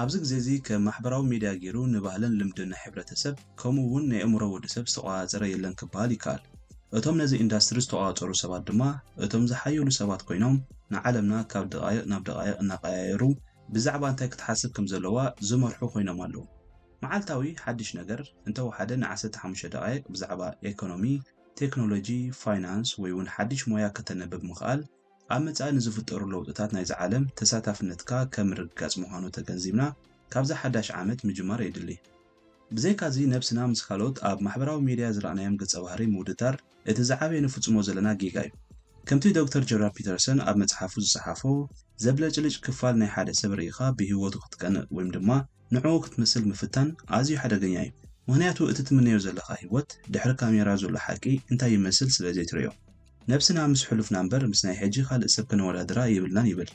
ኣብዚ ግዜ እዚ ከም ማሕበራዊ ሚድያ ገይሩ ንባህልን ልምድን ናይ ሕብረተሰብ ከምኡ እውን ናይ እምሮ ወዲሰብ ዝተቆፃፀረ የለን ክበሃል ይከኣል። እቶም ነዚ ኢንዳስትሪ ዝተቆፃፀሩ ሰባት ድማ እቶም ዝሓየሉ ሰባት ኮይኖም ንዓለምና ካብ ደቃይቅ ናብ ደቃይቅ እናቀያየሩ ብዛዕባ እንታይ ክትሓስብ ከም ዘለዋ ዝመርሑ ኮይኖም ኣለዉ። መዓልታዊ ሓድሽ ነገር እንተወሓደ ን15 ደቃይቅ ብዛዕባ ኢኮኖሚ፣ ቴክኖሎጂ፣ ፋይናንስ ወይ እውን ሓድሽ ሞያ ከተነብብ ምኽኣል ኣብ መጻኢ ንዝፍጠሩ ለውጥታት ናይዚ ዓለም ተሳታፍነትካ ከም ርግጋጽ ምዃኑ ተገንዚብና ካብዛ ሓዳሽ ዓመት ምጅማር የድሊ። ብዘይካዚ ነብስና ምስ ካልኦት ኣብ ማሕበራዊ ሚድያ ዝረኣናዮም ገጸ ባህሪ ምውድዳር እቲ ዝዓበየ ንፍጽሞ ዘለና ጌጋ እዩ። ከምቲ ዶክተር ጆርዳን ፒተርሰን ኣብ መጽሓፉ ዝጸሓፎ ዘብለጭልጭ ክፋል ናይ ሓደ ሰብ ርኢኻ ብህይወቱ ክትቀንዕ ወይ ድማ ንዕኡ ክትመስል ምፍታን ኣዝዩ ሓደገኛ እዩ። ምክንያቱ እቲ ትምነዮ ዘለኻ ህይወት ድሕሪ ካሜራ ዘሎ ሓቂ እንታይ ይመስል ስለ ዘይትርእዮ። ነብስና ምስ ሕሉፍና እምበር ምስ ናይ ሕጂ ካልእ ሰብ ክነወዳድራ ይብልናን ይብል።